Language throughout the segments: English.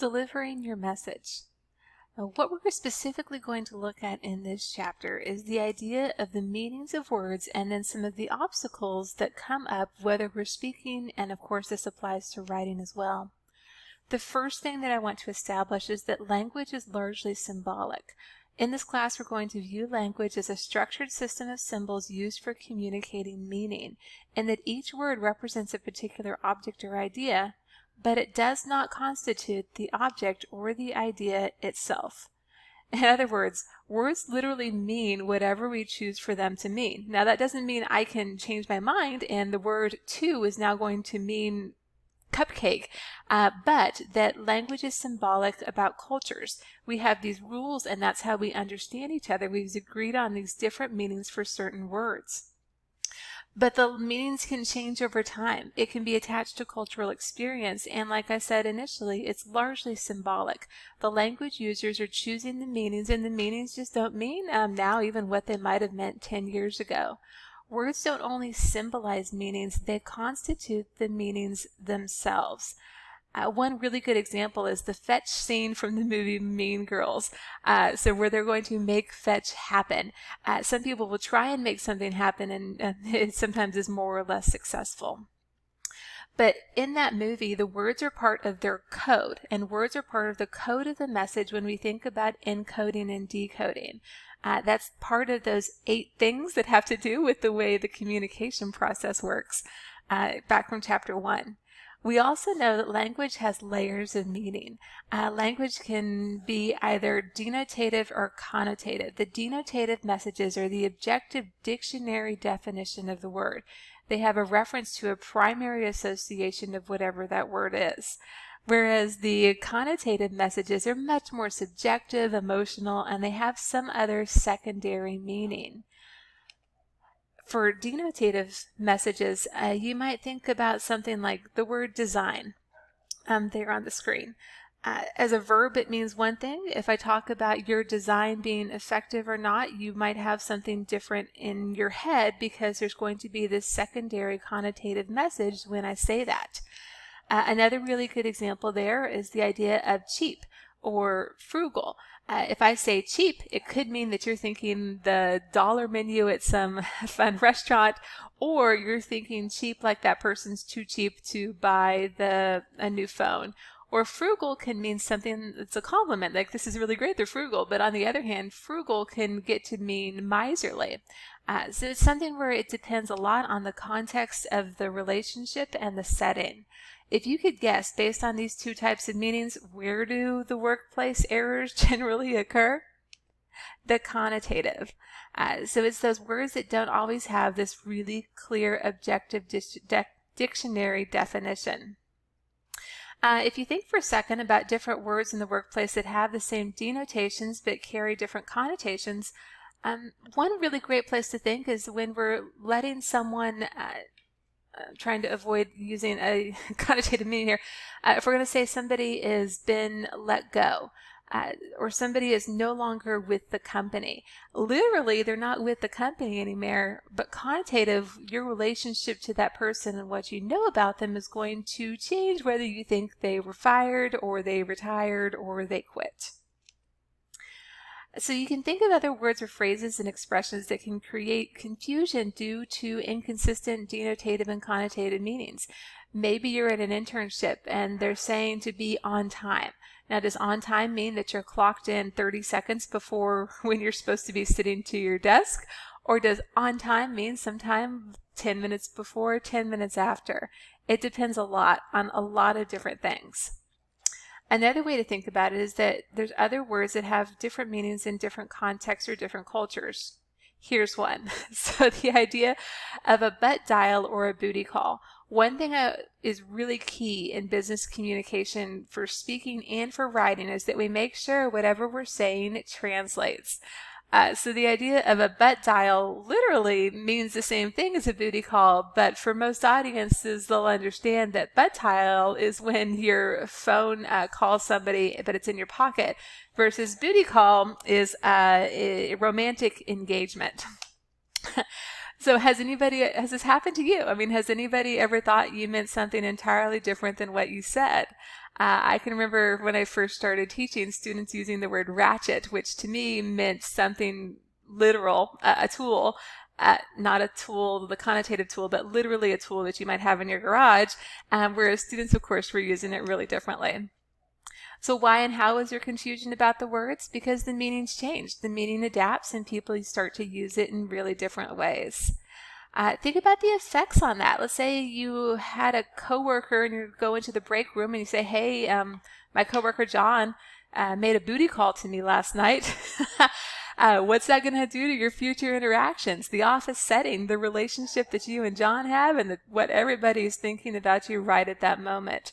delivering your message. Now, what we're specifically going to look at in this chapter is the idea of the meanings of words and then some of the obstacles that come up whether we're speaking, and of course this applies to writing as well. The first thing that I want to establish is that language is largely symbolic. In this class, we're going to view language as a structured system of symbols used for communicating meaning, and that each word represents a particular object or idea, but it does not constitute the object or the idea itself. In other words, words literally mean whatever we choose for them to mean. Now, that doesn't mean I can change my mind and the word to is now going to mean cupcake, but that language is symbolic about cultures. We have these rules and that's how we understand each other. We've agreed on these different meanings for certain words. But the meanings can change over time. It can be attached to cultural experience, and like I said initially, it's largely symbolic. The language users are choosing the meanings, and the meanings just don't mean now even what they might have meant 10 years ago. Words don't only symbolize meanings, they constitute the meanings themselves. One really good example is the fetch scene from the movie Mean Girls. So where they're going to make fetch happen. Some people will try and make something happen and it sometimes is more or less successful. But in that movie, the words are part of their code, and words are part of the code of the message when we think about encoding and decoding. That's part of those 8 things that have to do with the way the communication process works, back from chapter 1. We also know that language has layers of meaning. Language can be either denotative or connotative. The denotative messages are the objective dictionary definition of the word. They have a reference to a primary association of whatever that word is. Whereas the connotative messages are much more subjective, emotional, and they have some other secondary meaning. For denotative messages, you might think about something like the word design there on the screen. As a verb, it means one thing. If I talk about your design being effective or not, you might have something different in your head because there's going to be this secondary connotative message when I say that. Another really good example there is the idea of cheap or frugal. If I say cheap, it could mean that you're thinking the dollar menu at some fun restaurant, or you're thinking cheap like that person's too cheap to buy a new phone. Or frugal can mean something that's a compliment, like this is really great, they're frugal. But on the other hand, frugal can get to mean miserly. So it's something where it depends a lot on the context of the relationship and the setting. If you could guess, based on these 2 types of meanings, where do the workplace errors generally occur? The connotative. So it's those words that don't always have this really clear objective dictionary definition. If you think for a second about different words in the workplace that have the same denotations but carry different connotations, one really great place to think is when we're letting someone trying to avoid using a connotative meaning here. If we're going to say somebody is been let go, or somebody is no longer with the company. Literally, they're not with the company anymore, but connotative, your relationship to that person and what you know about them is going to change whether you think they were fired or they retired or they quit. So you can think of other words or phrases and expressions that can create confusion due to inconsistent denotative and connotative meanings. Maybe you're at an internship and they're saying to be on time. Now, does on time mean that you're clocked in 30 seconds before when you're supposed to be sitting to your desk? Or does on time mean sometime 10 minutes before, 10 minutes after? It depends a lot on a lot of different things. Another way to think about it is that there's other words that have different meanings in different contexts or different cultures. Here's one. So the idea of a butt dial or a booty call. One thing that is really key in business communication for speaking and for writing is that we make sure whatever we're saying translates. So the idea of a butt dial literally means the same thing as a booty call, but for most audiences, they'll understand that butt dial is when your phone calls somebody, but it's in your pocket, versus booty call is a romantic engagement. So has this happened to you? I mean, has anybody ever thought you meant something entirely different than what you said? I can remember when I first started teaching, students using the word ratchet, which to me meant something literal, a tool, not a tool, the connotative tool, but literally a tool that you might have in your garage, whereas students, of course, were using it really differently. So why and how is there confusion about the words? Because the meaning's changed. The meaning adapts and people start to use it in really different ways. Think about the effects on that. Let's say you had a coworker and you go into the break room and you say, hey, my coworker John made a booty call to me last night. What's that going to do to your future interactions, the office setting, the relationship that you and John have, and what everybody is thinking about you right at that moment?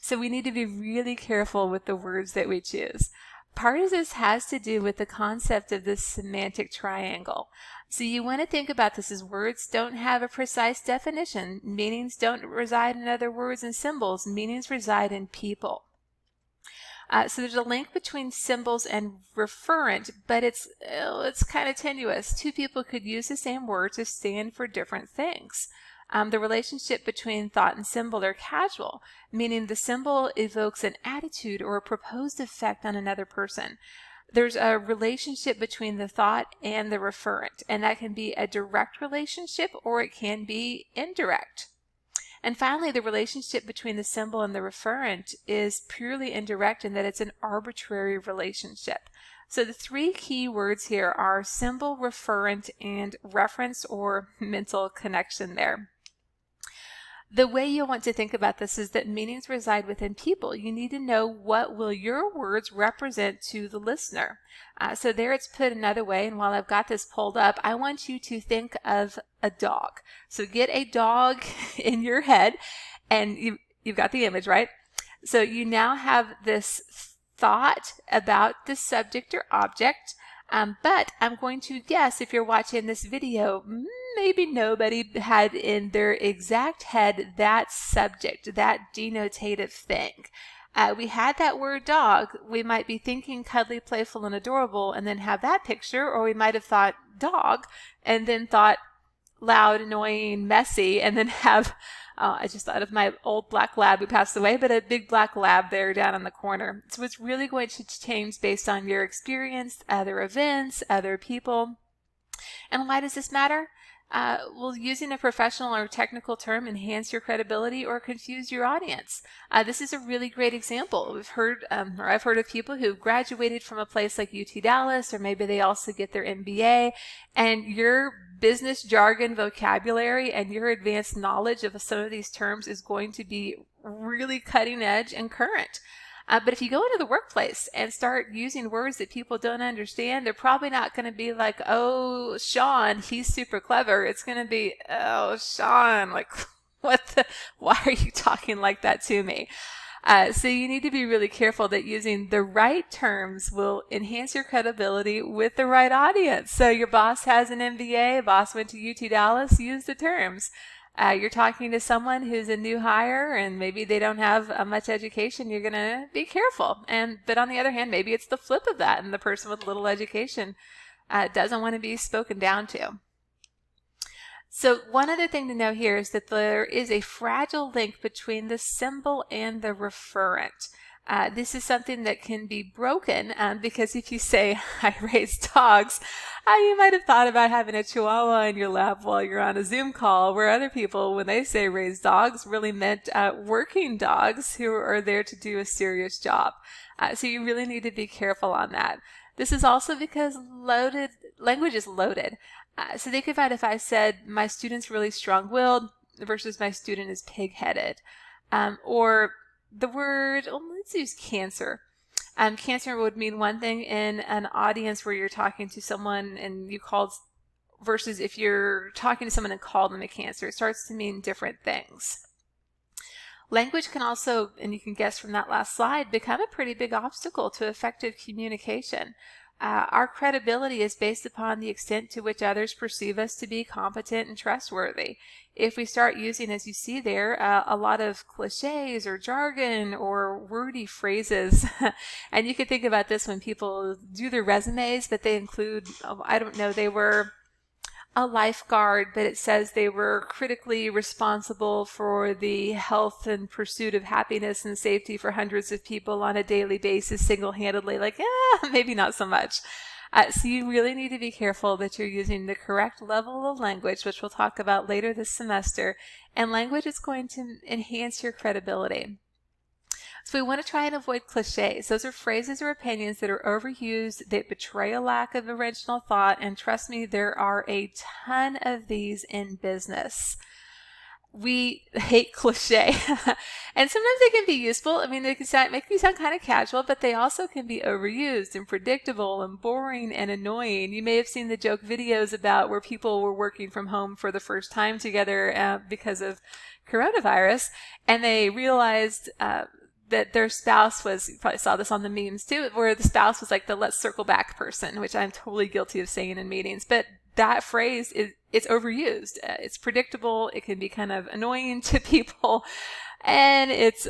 So we need to be really careful with the words that we choose. Part of this has to do with the concept of this semantic triangle. So you want to think about this as words don't have a precise definition. Meanings don't reside in other words and symbols. Meanings reside in people. So there's a link between symbols and referent, but it's kind of tenuous. Two people could use the same word to stand for different things. The relationship between thought and symbol are casual, meaning the symbol evokes an attitude or a proposed effect on another person. There's a relationship between the thought and the referent, and that can be a direct relationship or it can be indirect. And finally, the relationship between the symbol and the referent is purely indirect in that it's an arbitrary relationship. So the three key words here are symbol, referent, and reference or mental connection there. The way you want to think about this is that meanings reside within people. You need to know what will your words represent to the listener. So there it's put another way, and while I've got this pulled up, I want you to think of a dog. So get a dog in your head, and you've got the image, right? So you now have this thought about the subject or object, but I'm going to guess if you're watching this video, maybe nobody had in their exact head that subject, that denotative thing. We had that word dog. We might be thinking cuddly, playful, and adorable and then have that picture, or we might have thought dog and then thought loud, annoying, messy, and then have, I just thought of my old black lab who passed away, but a big black lab there down in the corner. So it's really going to change based on your experience, other events, other people. And why does this matter? Will using a professional or technical term enhance your credibility or confuse your audience? This is a really great example. We've heard, or I've heard of people who graduated from a place like UT Dallas, or maybe they also get their MBA, and your business jargon vocabulary and your advanced knowledge of some of these terms is going to be really cutting edge and current. But if you go into the workplace and start using words that people don't understand, they're probably not going to be like, oh, Sean, he's super clever. It's going to be, oh, Sean, like, why are you talking like that to me? So you need to be really careful that using the right terms will enhance your credibility with the right audience. So your boss has an MBA, boss went to UT Dallas, use the terms. You're talking to someone who's a new hire and maybe they don't have much education, you're going to be careful. But on the other hand, maybe it's the flip of that and the person with little education doesn't want to be spoken down to. So one other thing to know here is that there is a fragile link between the symbol and the referent. This is something that can be broken because if you say, I raise dogs, you might have thought about having a chihuahua in your lap while you're on a Zoom call, where other people, when they say raise dogs, really meant working dogs who are there to do a serious job. So you really need to be careful on that. This is also because language is loaded. So think about if I said my student's really strong-willed versus my student is pig-headed. Or the word, let's use cancer. Cancer would mean one thing in an audience where you're talking to someone and you called, versus if you're talking to someone and called them a cancer, it starts to mean different things. Language can also, and you can guess from that last slide, become a pretty big obstacle to effective communication. Our credibility is based upon the extent to which others perceive us to be competent and trustworthy. If we start using, as you see there, a lot of cliches or jargon or wordy phrases, and you can think about this when people do their resumes, but they include, I don't know, they were a lifeguard, but it says they were critically responsible for the health and pursuit of happiness and safety for hundreds of people on a daily basis single-handedly. Like, maybe not so much. So you really need to be careful that you're using the correct level of language, which we'll talk about later this semester, and language is going to enhance your credibility. So we want to try and avoid cliches. Those are phrases or opinions that are overused, that betray a lack of original thought, and trust me, there are a ton of these in business. We hate cliche, and sometimes they can be useful. I mean, they can make you sound kind of casual, but they also can be overused and predictable and boring and annoying. You may have seen the joke videos about where people were working from home for the first time together because of coronavirus, and they realized that their spouse was, you probably saw this on the memes too, where the spouse was like the let's circle back person, which I'm totally guilty of saying in meetings. But that phrase, it's overused. It's predictable. It can be kind of annoying to people. And it's,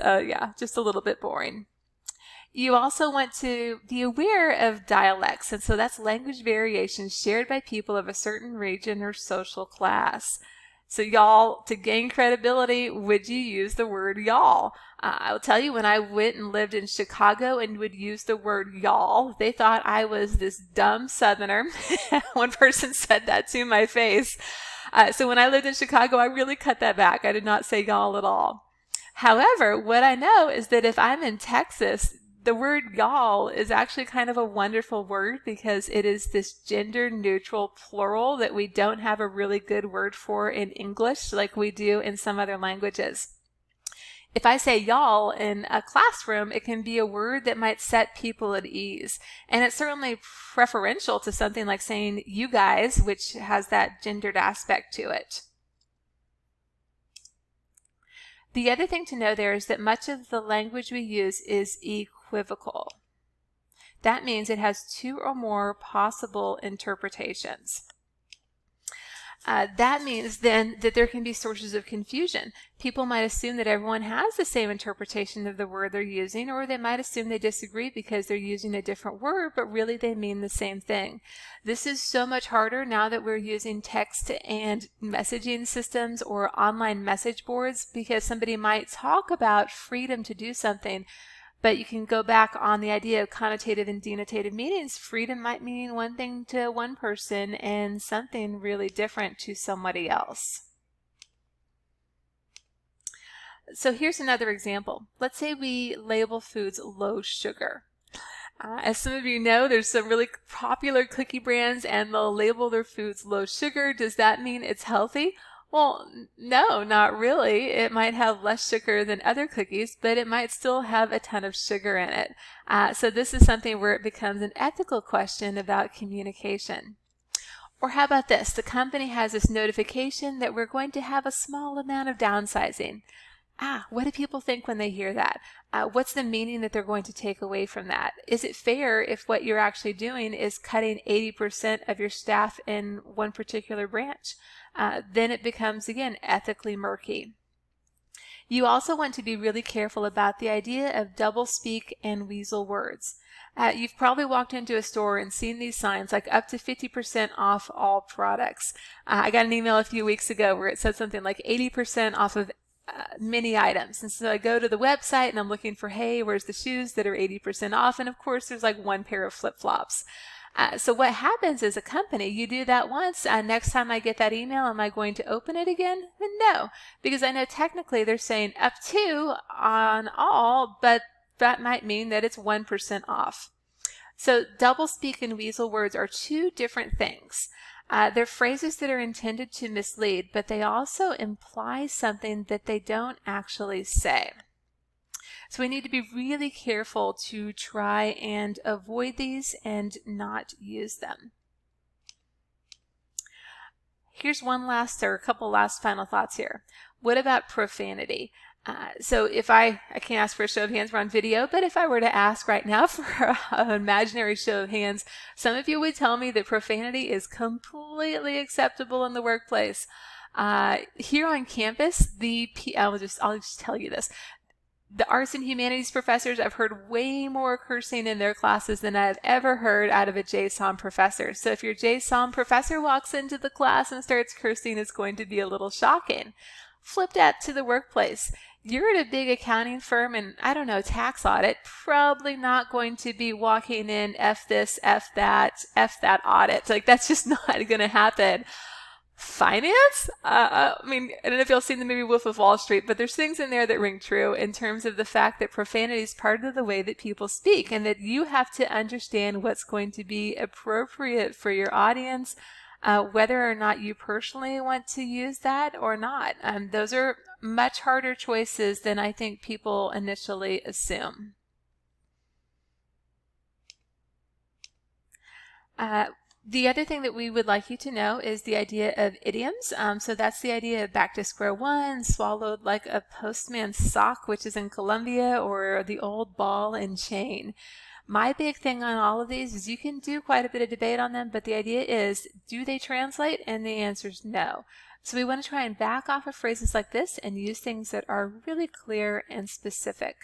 just a little bit boring. You also want to be aware of dialects. And so that's language variations shared by people of a certain region or social class. So y'all, to gain credibility, would you use the word y'all? I will tell you, when I went and lived in Chicago and would use the word y'all, they thought I was this dumb Southerner. One person said that to my face. So when I lived in Chicago, I really cut that back. I did not say y'all at all. However, what I know is that if I'm in Texas, the word y'all is actually kind of a wonderful word because it is this gender neutral plural that we don't have a really good word for in English like we do in some other languages. If I say y'all in a classroom, it can be a word that might set people at ease. And it's certainly preferential to something like saying you guys, which has that gendered aspect to it. The other thing to know there is that much of the language we use is equivocal. That means it has two or more possible interpretations. That means then that there can be sources of confusion. People might assume that everyone has the same interpretation of the word they're using, or they might assume they disagree because they're using a different word, but really they mean the same thing. This is so much harder now that we're using text and messaging systems or online message boards, because somebody might talk about freedom to do something, but you can go back on the idea of connotative and denotative meanings. Freedom might mean one thing to one person and something really different to somebody else. So here's another example. Let's say we label foods low sugar. As some of you know, there's some really popular cookie brands and they'll label their foods low sugar. Does that mean it's healthy? Well, no, not really. It might have less sugar than other cookies, but it might still have a ton of sugar in it. So this is something where it becomes an ethical question about communication. Or how about this? The company has this notification that we're going to have a small amount of downsizing. What do people think when they hear that? What's the meaning that they're going to take away from that? Is it fair if what you're actually doing is cutting 80% of your staff in one particular branch? Then it becomes, again, ethically murky. You also want to be really careful about the idea of doublespeak and weasel words. You've probably walked into a store and seen these signs like up to 50% off all products. I got an email a few weeks ago where it said something like 80% off of many items. And so I go to the website and I'm looking for, hey, where's the shoes that are 80% off? And of course, there's like one pair of flip-flops. So what happens as a company, you do that once, next time I get that email, am I going to open it again? No, because I know technically they're saying up to on all, but that might mean that it's 1% off. So doublespeak and weasel words are two different things. They're phrases that are intended to mislead, but they also imply something that they don't actually say. So we need to be really careful to try and avoid these and not use them. Here's one last, or a couple last final thoughts here. What about profanity? So if I can't ask for a show of hands, we're on video, but if I were to ask right now for an imaginary show of hands, some of you would tell me that profanity is acceptable in the workplace. Here on campus, I'll just tell you this. The arts and humanities professors, I've heard way more cursing in their classes than I've ever heard out of a JSOM professor. So if your JSOM professor walks into the class and starts cursing, it's going to be a little shocking. Flip that to the workplace. You're at a big accounting firm and, I don't know, tax audit, probably not going to be walking in F this, F that audit. Like, that's just not going to happen. Finance? I mean, I don't know if y'all seen the movie Wolf of Wall Street, but there's things in there that ring true in terms of the fact that profanity is part of the way that people speak, and that you have to understand what's going to be appropriate for your audience, whether or not you personally want to use that or not. Those are much harder choices than I think people initially assume. The other thing that we would like you to know is the idea of idioms. So that's the idea of back to square one, swallowed like a postman's sock, which is in Colombia, or the old ball and chain. My big thing on all of these is you can do quite a bit of debate on them, but the idea is, do they translate? And the answer is no. So we want to try and back off of phrases like this and use things that are really clear and specific.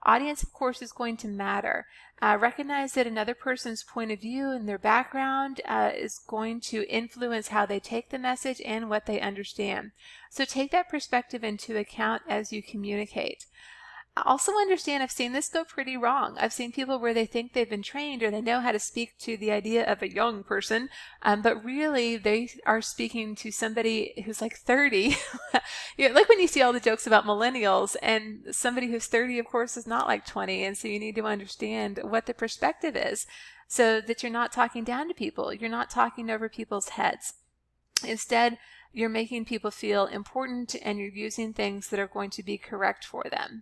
Audience, of course, is going to matter. Recognize that another person's point of view and their background is going to influence how they take the message and what they understand. So take that perspective into account as you communicate. Also understand, I've seen this go pretty wrong. I've seen people where they think they've been trained or they know how to speak to the idea of a young person, but really they are speaking to somebody who's like 30. You know, like when you see all the jokes about millennials, and somebody who's 30, of course, is not like 20, and so you need to understand what the perspective is so that you're not talking down to people. You're not talking over people's heads. Instead, you're making people feel important and you're using things that are going to be correct for them.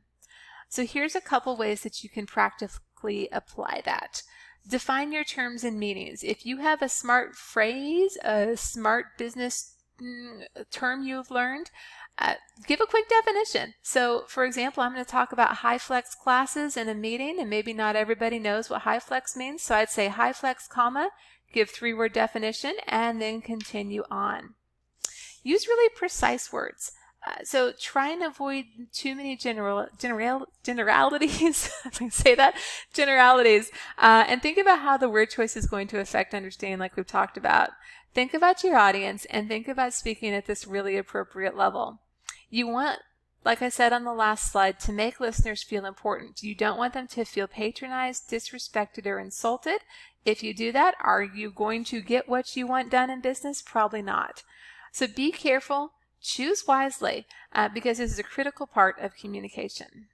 So here's a couple ways that you can practically apply that. Define your terms and meanings. If you have a smart phrase, a smart business term you've learned, give a quick definition. So for example, I'm going to talk about high flex classes in a meeting, and maybe not everybody knows what high flex means. So I'd say high flex, comma, give 3-word definition, and then continue on. Use really precise words. So try and avoid too many generalities. I can say that, generalities, and think about how the word choice is going to affect understanding, like we've talked about. Think about your audience and think about speaking at this really appropriate level. You want, like I said on the last slide, to make listeners feel important. You don't want them to feel patronized, disrespected, or insulted. If you do that, are you going to get what you want done in business? Probably not. So be careful. Choose wisely, because this is a critical part of communication.